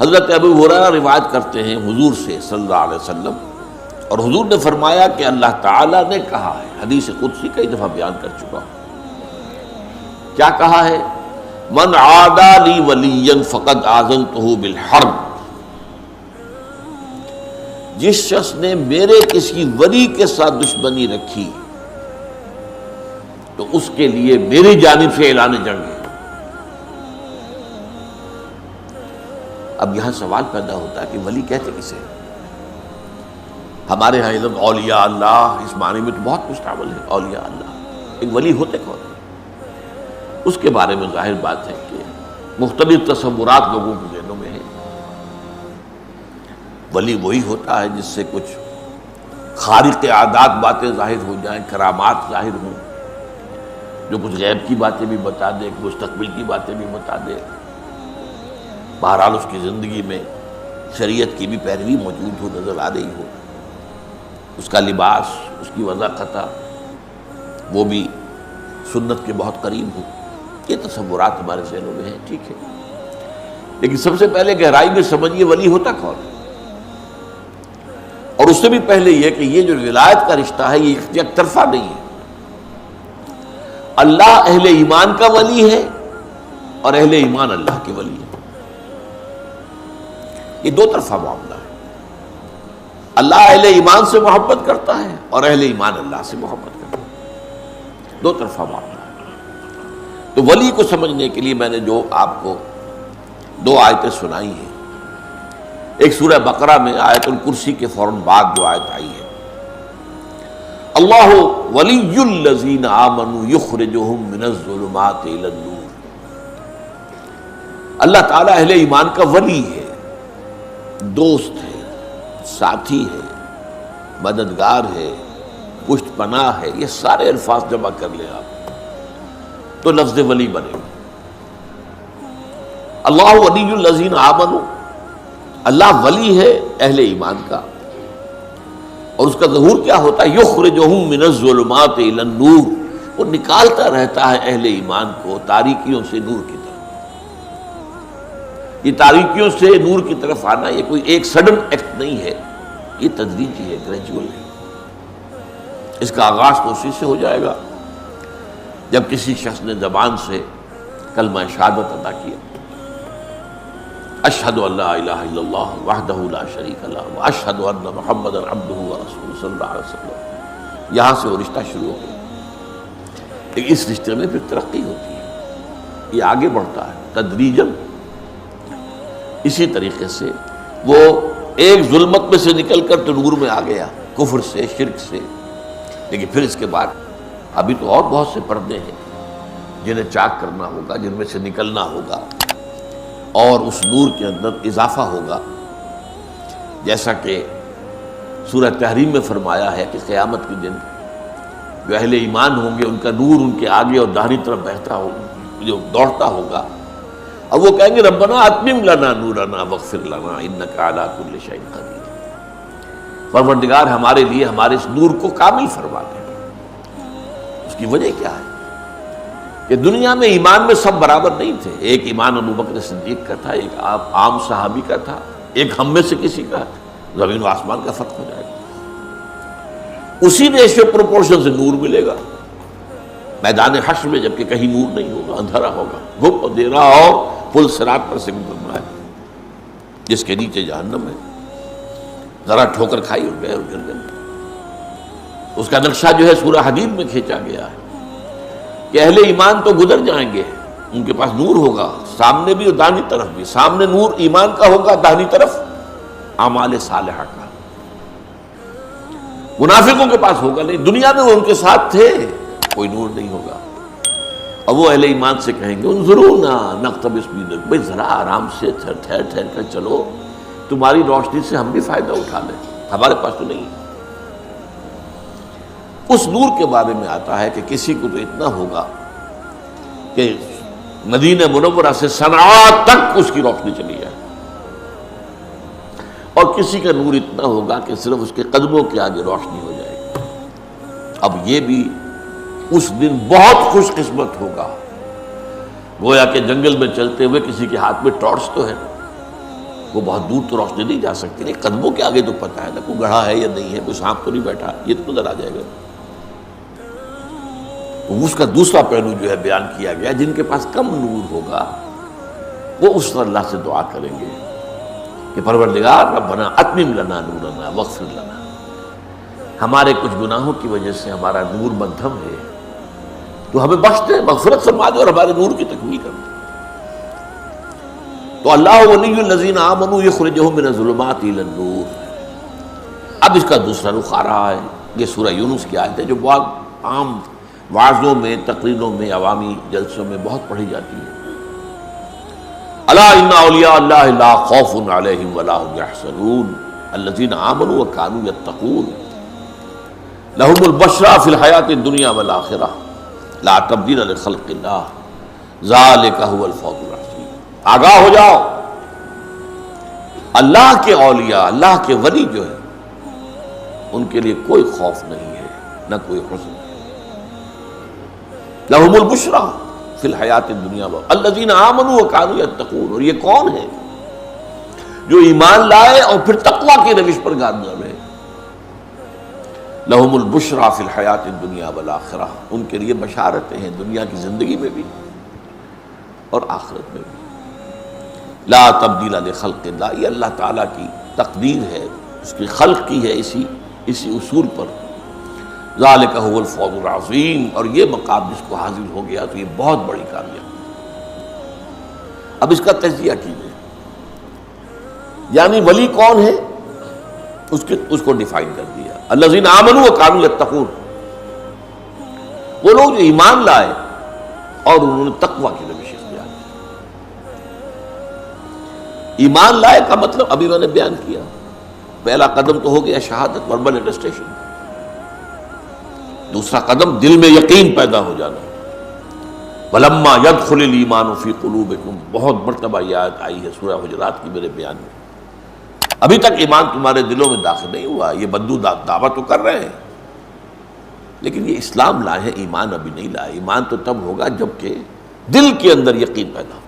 حضرت ابو ہریرہ روایت کرتے ہیں حضور سے صلی اللہ علیہ وسلم، اور حضور نے فرمایا کہ اللہ تعالیٰ نے کہا ہے، حدیث قدسی کئی دفعہ بیان کر چکا ہوں، کیا کہا ہے؟ من عادی لی ولیا فقد آذنتہ بالحرب، جس شخص نے میرے کسی ولی کے ساتھ دشمنی رکھی تو اس کے لیے میری جانب سے اعلان جنگ ہے۔ اب یہاں سوال پیدا ہوتا ہے کہ ولی کہتے کسے؟ ہمارے ہاں علم اولیاء اللہ اس معنی میں تو بہت مستعمل ہے، اولیاء اللہ، ایک ولی ہوتے کون ہیں؟ اس کے بارے میں ظاہر بات ہے کہ مختلف تصورات لوگوں کے ذہنوں میں ہیں۔ ولی وہی ہوتا ہے جس سے کچھ خارق عادات باتیں ظاہر ہو جائیں، کرامات ظاہر ہوں، جو کچھ غیب کی باتیں بھی بتا دے، مستقبل کی باتیں بھی بتا دے، بہرحال اس کی زندگی میں شریعت کی بھی پیروی موجود ہو، نظر آ رہی ہو، اس کا لباس، اس کی وضاحت وہ بھی سنت کے بہت قریب ہو۔ یہ تصورات ہمارے ذہنوں میں ہیں، ٹھیک ہے، لیکن سب سے پہلے گہرائی میں سمجھیے ولی ہوتا کون ہے، اور اس سے بھی پہلے یہ کہ یہ جو ولایت کا رشتہ ہے یہ یک طرفہ نہیں ہے۔ اللہ اہل ایمان کا ولی ہے اور اہل ایمان اللہ کے ولی ہے، یہ دو طرفہ معاملہ ہے۔ اللہ اہل ایمان سے محبت کرتا ہے اور اہل ایمان اللہ سے محبت کرتا ہے، دو طرفہ معاملہ ہے۔ تو ولی کو سمجھنے کے لیے میں نے جو آپ کو دو آیتیں سنائی ہیں، ایک سورہ بقرہ میں آیت الکرسی کے فوراً بعد جو آیت آئی ہے، اللہ ولی الذین آمنوا یخرجہم من الظلمات الی النور، اللہ تعالیٰ اہل ایمان کا ولی ہے، دوست ہے، ساتھی ہے، مددگار ہے، پشت پناہ ہے، یہ سارے الفاظ جمع کر لیں آپ تو لفظ ولی بنے گا۔ اللہ ولی الذین آمنوا، اللہ ولی ہے اہل ایمان کا، اور اس کا ظہور کیا ہوتا ہے؟ یخرجہم من الظلمات الی النور، وہ نکالتا رہتا ہے اہل ایمان کو تاریکیوں سے نور کی طرف۔ یہ تاریکیوں سے نور کی طرف آنا یہ کوئی ایک سڈن ایکٹ نہیں ہے، یہ تدریجی ہے، گریجول ہے۔ اس کا آغاز تو اسی سے ہو جائے گا جب کسی شخص نے زبان سے کلمہ شہادت ادا کیا، اشہد ان لا الہ الا اللہ وحدہ لا شریک لہ واشہد ان محمدا عبدہ ورسولہ صلی اللہ علیہ وسلم، یہاں سے وہ رشتہ شروع ہو گیا۔ لیکن اس رشتے میں پھر ترقی ہوتی ہے، یہ آگے بڑھتا ہے تدریجاً۔ اسی طریقے سے وہ ایک ظلمت میں سے نکل کر تو نور میں آ گیا، کفر سے، شرک سے، لیکن پھر اس کے بعد ابھی تو اور بہت سے پردے ہیں جنہیں چاک کرنا ہوگا، جن میں سے نکلنا ہوگا، اور اس نور کے اندر اضافہ ہوگا، جیسا کہ سورہ تحریم میں فرمایا ہے کہ قیامت کے دن جو اہل ایمان ہوں گے ان کا نور ان کے آگے اور داہنی طرف بہتا ہوگا، جو دوڑتا ہوگا، اب وہ کہیں گے ربنا اتمم لنا نورنا واغفر لنا انک علی کل شیء قدیر، پروردگار ہمارے لیے ہمارے اس نور کو کامل فرما دے۔ اس کی وجہ کیا ہے کہ دنیا میں ایمان میں سب برابر نہیں تھے، ایک ایمان ابو بکر صدیق کا تھا، ایک عام صحابی کا تھا، ایک ہم میں سے کسی کا، زمین و آسمان کا فرق ہو جائے گا۔ اسی ریشیو پروپورشن سے نور ملے گا میدان حشر میں، جبکہ کہیں نور نہیں ہوگا، اندھیرا ہوگا، گھپ اندھیرا، اور پل صراط پر سے گزرنا ہے جس کے نیچے جہنم ہے، ذرا ٹھوکر کھائی اور گئے اور گر گئے۔ اس کا نقشہ جو ہے سورہ حدید میں کھینچا گیا ہے کہ اہل ایمان تو گزر جائیں گے، ان کے پاس نور ہوگا سامنے بھی اور داہنی طرف بھی، سامنے نور ایمان کا ہوگا، داہنی طرف اعمال صالحہ کا۔ منافقوں کے پاس ہوگا نہیں، دنیا میں وہ ان کے ساتھ تھے، کوئی نور نہیں ہوگا۔ اور وہ اہل ایمان سے کہیں گے انظرونا نقتبس من نورکم، بھائی ذرا آرام سے ٹھہر کر چلو، تمہاری روشنی سے ہم بھی فائدہ اٹھا لیں، ہمارے پاس تو نہیں۔ اس نور کے بارے میں آتا ہے کہ کسی کو تو اتنا ہوگا کہ مدینہ منورہ سے صنعاء تک اس کی روشنی چلی جائے، اور کسی کا نور اتنا ہوگا کہ صرف اس کے قدموں کے آگے روشنی ہو جائے گی۔ اب یہ بھی اس دن بہت خوش قسمت ہوگا، گویا کہ جنگل میں چلتے ہوئے کسی کے ہاتھ میں ٹارچ تو ہے، وہ بہت دور تو روشنی نہیں جا سکتی، نہیں قدموں کے آگے تو پتہ ہے نا کوئی گڑھا ہے یا نہیں ہے، کوئی سانپ تو نہیں بیٹھا، یہ تو نظر آ جائے گا۔ تو اس کا دوسرا پہلو جو ہے بیان کیا گیا، جن کے پاس کم نور ہوگا وہ اس طرح اللہ سے دعا کریں گے کہ پروردگار ربنا اتمم لنا نورنا واغفر لنا، ہمارے کچھ گناہوں کی وجہ سے ہمارا نور مدھم ہے، تو ہمیں بخش دے، مغفرت فرما دے اور ہمارے نور کی تکمیل کر دے۔ تو اللہ ولی الذین آمنوا یخرجہم من الظلمات الی النور۔ اب اس کا دوسرا رخ آ رہا ہے، یہ سورہ یونس کی آیت ہے جو بہت عام وعظوں میں، تقریروں میں، عوامی جلسوں میں بہت پڑھی جاتی ہے۔ الا ان اولیاء اللہ لا خوف علیہم ولا هم یحزنون الذین آمنوا وکانوا یتقون لهم البشرى فی الحیاۃ الدنیا والآخرہ لا تبدیل لخلق اللہ ذالک هو الفوز العظیم۔ آگاہ ہو جاؤ، اللہ کے اولیاء، اللہ کے ولی جو ہے ان کے لیے کوئی خوف نہیں ہے، نہ کوئی حزن۔ لهم البشرى فی الحیات الدنیا الذین آمنوا وکانوا یتقون، اور یہ کون ہے جو ایمان لائے اور پھر تقوی کی روش پر گامزن رہے۔ لهم البشرى فی الحیات الدنیا والآخرہ، ان کے لیے بشارتیں ہیں دنیا کی زندگی میں بھی اور آخرت میں بھی۔ لا تبدیل لخلق اللہ، یہ اللہ تعالیٰ کی تقدیر ہے، اس کی خلق کی ہے اسی اصول پر۔ ذالک هو الفوز العظیم، اور یہ مقام جس کو حاصل ہو گیا تو یہ بہت بڑی کامیابی۔ اب اس کا تجزیہ کیجیے، یعنی ولی کون ہے اس کو ڈیفائن کر دیا۔ الذین آمنوا وکانوا یتقون، وہ لوگ جو ایمان لائے اور انہوں نے تقوی کی روش اختیار کی۔ ایمان لائے کا مطلب ابھی میں نے بیان کیا، پہلا قدم تو ہو گیا شہادت، وربل اٹیسٹیشن، دوسرا قدم دل میں یقین پیدا ہو جانا۔ وَلَمَّا يَدْخُلِ الْإِيمَانُ فِي قُلُوبِكُمْ، بہت مرتبہ یہ آیت آئی ہے سورہ حجرات کی میرے بیان میں۔ ابھی تک ایمان تمہارے دلوں میں داخل نہیں ہوا، یہ بدو دعویٰ تو کر رہے ہیں لیکن یہ اسلام لائے ہیں، ایمان ابھی نہیں لائے۔ ایمان تو تب ہوگا جب کہ دل کے اندر یقین پیدا ہو۔